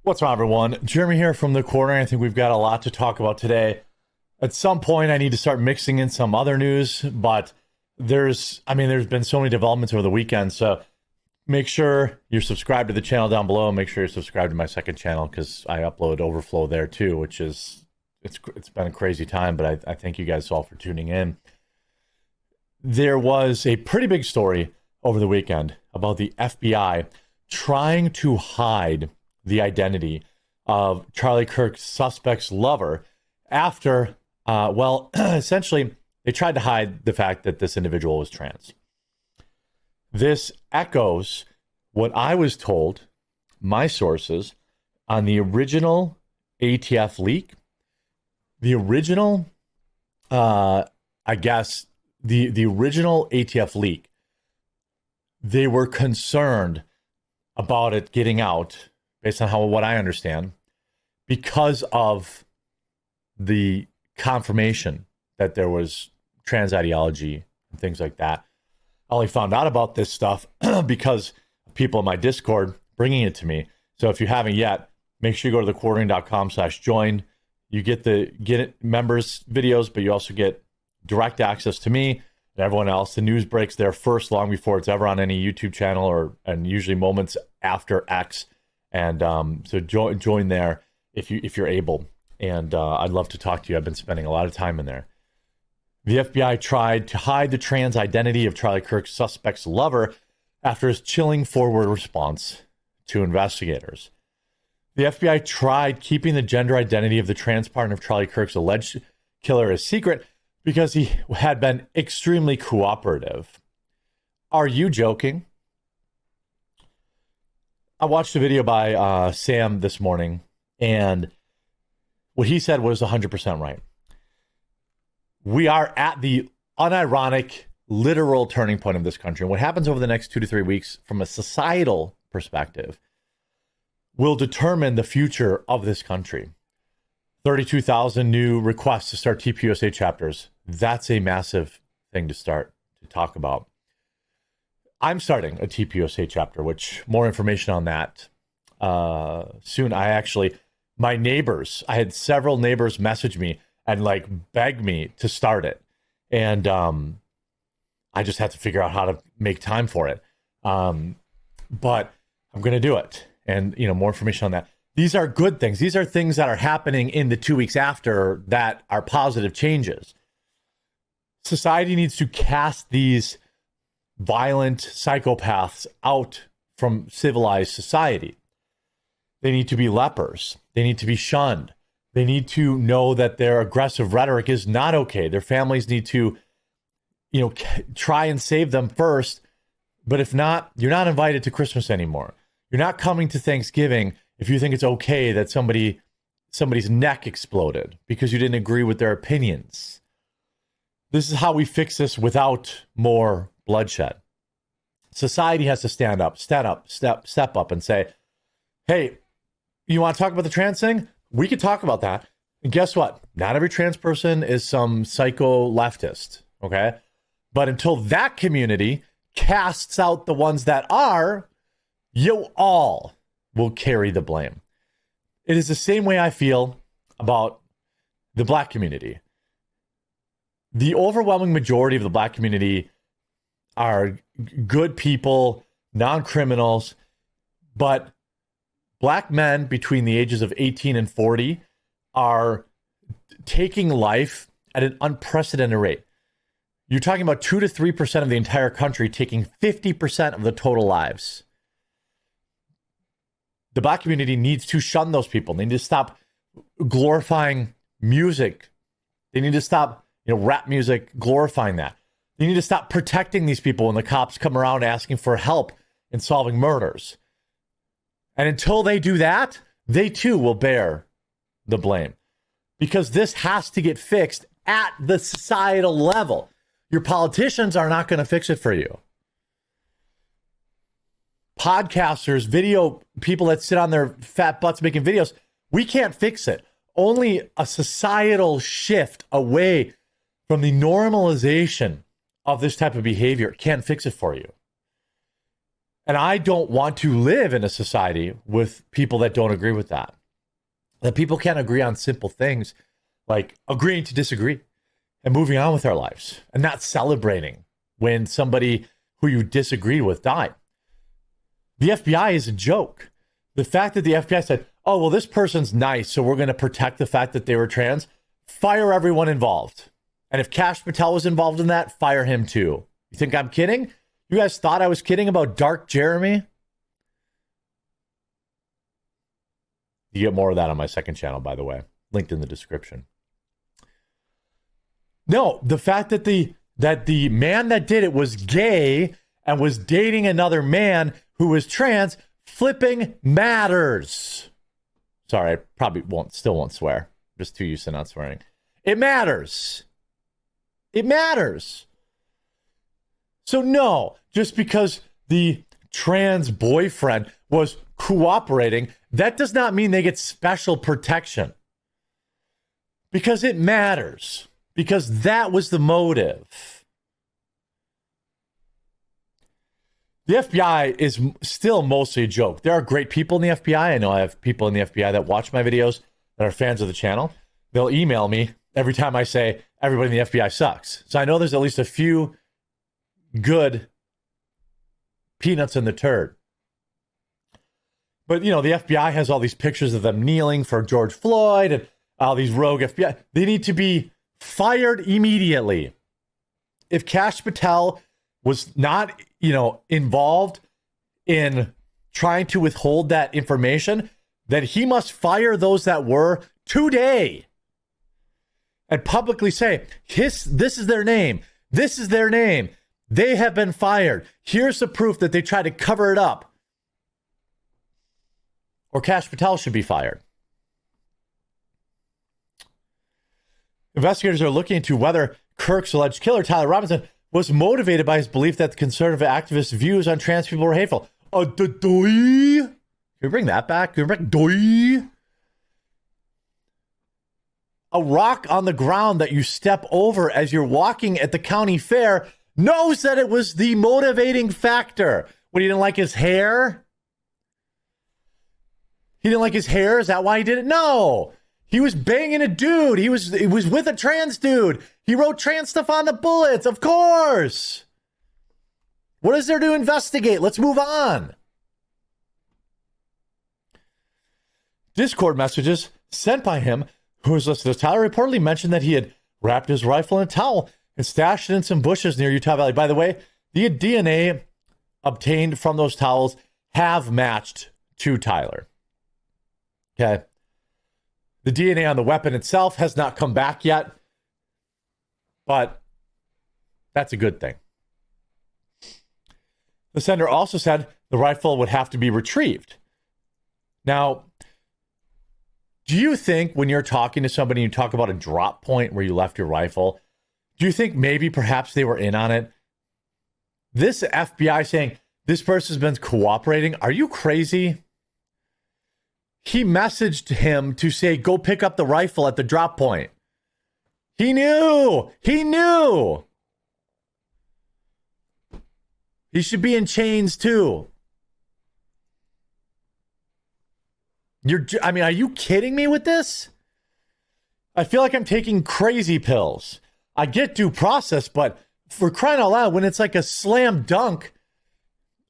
What's up, everyone? Jeremy here from The Corner. I think we've got a lot to talk about today. At some point, I need to start mixing in some other news, but there's been so many developments over the weekend, so make sure you're subscribed to the channel down below. Make sure you're subscribed to my second channel because I upload Overflow there too, which is, it's been a crazy time, but I thank you guys all for tuning in. There was a pretty big story over the weekend about the FBI trying to hide the identity of Charlie Kirk's suspect's lover after, essentially, they tried to hide the fact that this individual was trans. This echoes what I was told, my sources, on the original ATF leak. The original, the original ATF leak, they were concerned about it getting out, based on what I understand, because of the confirmation that there was trans ideology and things like that. I only found out about this stuff because of people in my Discord bringing it to me. So if you haven't yet, make sure you go to thequartering.com/join. You get it members videos, but you also get direct access to me and everyone else. The news breaks there first, long before it's ever on any YouTube channel and usually moments after X. And so join there if you're able. And I'd love to talk to you. I've been spending a lot of time in there. The FBI tried to hide the trans identity of Charlie Kirk's suspect's lover after his chilling forward response to investigators. The FBI tried keeping the gender identity of the trans partner of Charlie Kirk's alleged killer a secret because he had been extremely cooperative. Are you joking? I watched a video by Sam this morning, and what he said was 100% right. We are at the unironic, literal turning point of this country. And what happens over the next 2 to 3 weeks from a societal perspective will determine the future of this country. 32,000 new requests to start TPUSA chapters. That's a massive thing to start to talk about. I'm starting a TPUSA chapter, which more information on that soon. My neighbors, I had several neighbors message me and beg me to start it. And I just have to figure out how to make time for it. But I'm going to do it. And, more information on that. These are good things. These are things that are happening in the 2 weeks after that are positive changes. Society needs to cast these violent psychopaths out from civilized society. They need to be lepers. They need to be shunned. They need to know that their aggressive rhetoric is not okay. Their families need to, try and save them first. But if not, you're not invited to Christmas anymore. You're not coming to Thanksgiving if you think it's okay that somebody's neck exploded because you didn't agree with their opinions. This is how we fix this without more bloodshed. Society has to step up and say, hey, you want to talk about the trans thing? We could talk about that. And guess what? Not every trans person is some psycho leftist, okay? But until that community casts out the ones that are, you all will carry the blame. It is the same way I feel about the Black community. The overwhelming majority of the Black community are good people, non-criminals, but Black men between the ages of 18 and 40 are taking life at an unprecedented rate. You're talking about 2 to 3% of the entire country taking 50% of the total lives. The Black community needs to shun those people. They need to stop glorifying music. They need to stop, rap music, glorifying that. They need to stop protecting these people when the cops come around asking for help in solving murders. And until they do that, they too will bear the blame. Because this has to get fixed at the societal level. Your politicians are not going to fix it for you. Podcasters, video people that sit on their fat butts making videos, we can't fix it. Only a societal shift away from the normalization of this type of behavior can fix it for you. And I don't want to live in a society with people that don't agree with that. That people can't agree on simple things like agreeing to disagree and moving on with our lives and not celebrating when somebody who you disagreed with died. The FBI is a joke. The fact that the FBI said, oh, well, this person's nice, so we're going to protect the fact that they were trans, fire everyone involved. And if Kash Patel was involved in that, fire him too. You think I'm kidding? You guys thought I was kidding about Dark Jeremy? You get more of that on my second channel, by the way. Linked in the description. No, the fact that the man that did it was gay and was dating another man who was trans, flipping matters. Sorry, I probably still won't swear. Just too used to not swearing. It matters. It matters. So no, just because the trans boyfriend was cooperating, that does not mean they get special protection. Because it matters. Because that was the motive. The FBI is still mostly a joke. There are great people in the FBI. I know I have people in the FBI that watch my videos that are fans of the channel. They'll email me every time I say everybody in the FBI sucks. So I know there's at least a few good peanuts in the turd. But, you know, the FBI has all these pictures of them kneeling for George Floyd and all these rogue FBI. They need to be fired immediately. If Kash Patel was not, involved in trying to withhold that information, then he must fire those that were today and publicly say, this is their name. This is their name. They have been fired. Here's the proof that they tried to cover it up. Or Kash Patel should be fired. Investigators are looking into whether Kirk's alleged killer, Tyler Robinson, was motivated by his belief that the conservative activists' views on trans people were hateful. Can we bring that back? Can we bring doy? A rock on the ground that you step over as you're walking at the county fair knows that it was the motivating factor. What, he didn't like his hair? He didn't like his hair? Is that why he did it? No. He was banging a dude. He was with a trans dude. He wrote trans stuff on the bullets. Of course. What is there to investigate? Let's move on. Discord messages sent by him, who was listed as Tyler, reportedly mentioned that he had wrapped his rifle in a towel and stashed it in some bushes near Utah Valley. By the way, the DNA obtained from those towels have matched to Tyler. Okay. The DNA on the weapon itself has not come back yet, but that's a good thing. The sender also said the rifle would have to be retrieved. Now, do you think when you're talking to somebody, you talk about a drop point where you left your rifle, do you think maybe perhaps they were in on it? This FBI saying this person's been cooperating. Are you crazy? He messaged him to say, go pick up the rifle at the drop point. He knew. He knew. He should be in chains too. Are you kidding me with this? I feel like I'm taking crazy pills. I get due process, but for crying out loud, when it's like a slam dunk,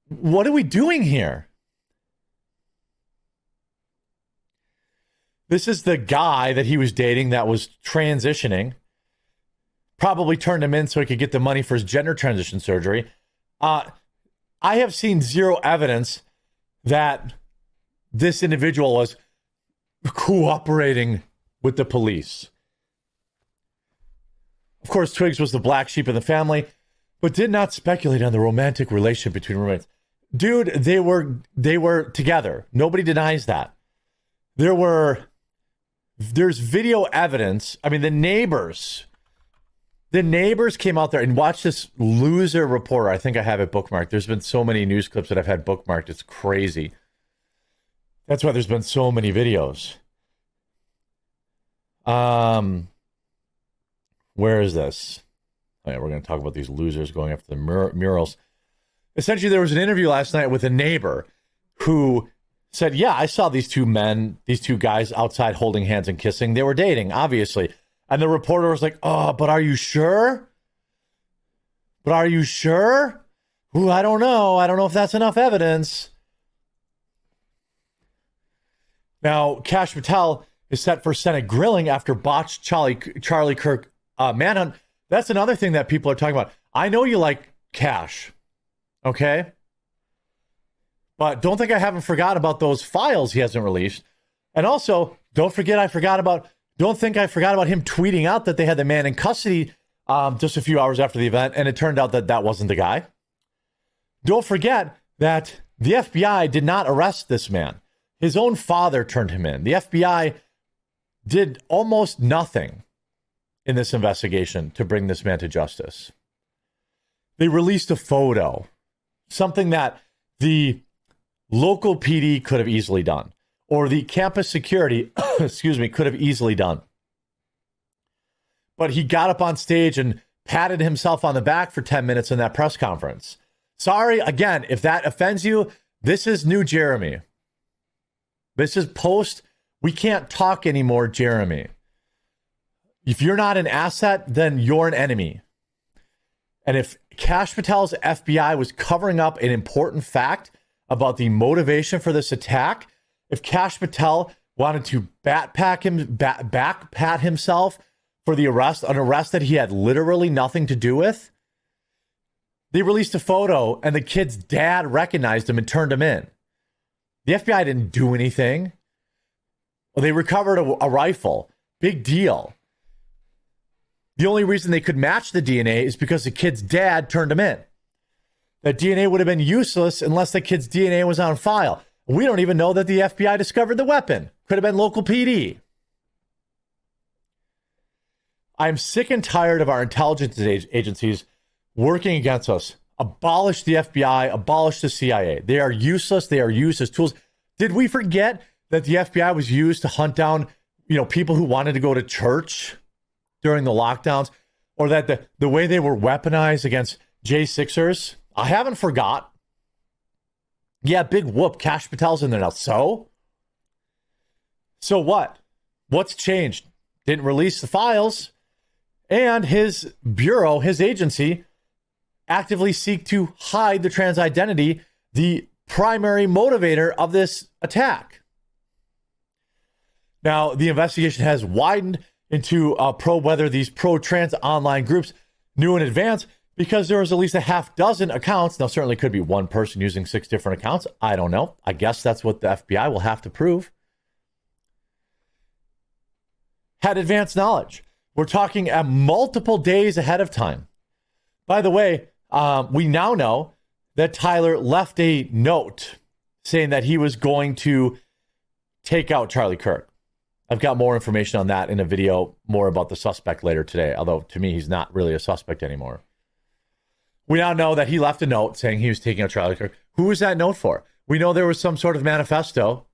what are we doing here? This is the guy that he was dating that was transitioning. Probably turned him in so he could get the money for his gender transition surgery. I have seen zero evidence that this individual was cooperating with the police. Of course, Twiggs was the black sheep of the family, but did not speculate on the romantic relationship between roommates. Dude, they were together. Nobody denies that. There's video evidence. I mean, the neighbors came out there and watched this loser reporter. I think I have it bookmarked. There's been so many news clips that I've had bookmarked. It's crazy. That's why there's been so many videos. Where is this? Oh, yeah, we're going to talk about these losers going after the murals. essentially there was an interview last night with a neighbor who said, yeah, I saw these two guys outside holding hands and kissing. They were dating, obviously. And the reporter was like, oh, but are you sure? But are you sure? Ooh, I don't know. I don't know if that's enough evidence. Now, Kash Patel is set for Senate grilling after botched Charlie Kirk manhunt. That's another thing that people are talking about. I know you like Kash, okay? But don't think I haven't forgot about those files he hasn't released. And also, don't think I forgot about him tweeting out that they had the man in custody just a few hours after the event, and it turned out that that wasn't the guy. Don't forget that the FBI did not arrest this man. His own father turned him in. The FBI did almost nothing in this investigation to bring this man to justice. They released a photo, something that the local PD could have easily done, or the campus security, could have easily done. But he got up on stage and patted himself on the back for 10 minutes in that press conference. Sorry, again, if that offends you, this is new Jeremy. This is post, we can't talk anymore, Jeremy. If you're not an asset, then you're an enemy. And if Kash Patel's FBI was covering up an important fact about the motivation for this attack, if Kash Patel wanted to backpat himself for the arrest, an arrest that he had literally nothing to do with, they released a photo and the kid's dad recognized him and turned him in. The FBI didn't do anything. Well, they recovered a rifle. Big deal. The only reason they could match the DNA is because the kid's dad turned him in. That DNA would have been useless unless the kid's DNA was on file. We don't even know that the FBI discovered the weapon. Could have been local PD. I'm sick and tired of our intelligence agencies working against us. Abolish the FBI, abolish the CIA. They are useless. They are used as tools. Did we forget that the FBI was used to hunt down, people who wanted to go to church during the lockdowns, or that the way they were weaponized against J6ers? I haven't forgot. Yeah, big whoop. Kash Patel's in there now. So what? What's changed? Didn't release the files, and his bureau, his agency, actively seek to hide the trans identity, the primary motivator of this attack. Now, the investigation has widened into whether these pro-trans online groups knew in advance, because there was at least a half dozen accounts. Now, certainly could be one person using 6 different accounts. I don't know. I guess that's what the FBI will have to prove. Had advanced knowledge. We're talking at multiple days ahead of time. By the way, we now know that Tyler left a note saying that he was going to take out Charlie Kirk. I've got more information on that in a video, more about the suspect later today, although to me, he's not really a suspect anymore. We now know that he left a note saying he was taking out Charlie Kirk. Who was that note for? We know there was some sort of manifesto.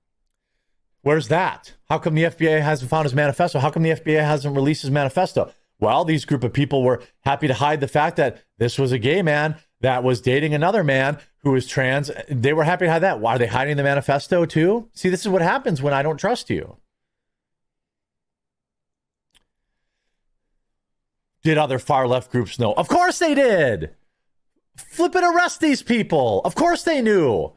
Where's that? How come the FBI hasn't found his manifesto? How come the FBI hasn't released his manifesto? Well, these group of people were happy to hide the fact that this was a gay man that was dating another man who was trans. They were happy to hide that. Why are they hiding the manifesto too? See, this is what happens when I don't trust you. Did other far left groups know? Of course they did. Flip and arrest these people. Of course they knew.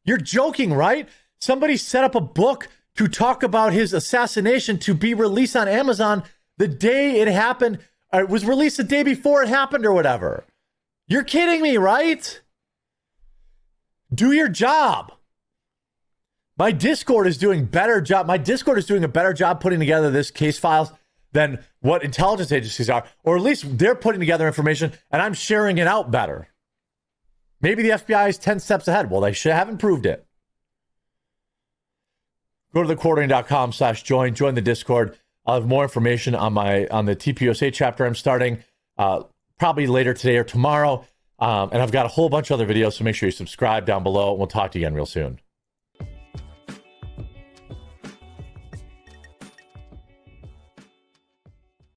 You're joking, right? Somebody set up a book to talk about his assassination to be released on Amazon the day it happened. It was released the day before it happened or whatever. You're kidding me, right? Do your job. My Discord is doing better job. My Discord is doing a better job putting together this case files than what intelligence agencies are, or at least they're putting together information and I'm sharing it out better. Maybe the FBI is 10 steps ahead. Well, they haven't proved it. Go to thequartering.com/join. Join the Discord. I'll have more information on the TPUSA chapter I'm starting probably later today or tomorrow. And I've got a whole bunch of other videos, so make sure you subscribe down below. We'll talk to you again real soon.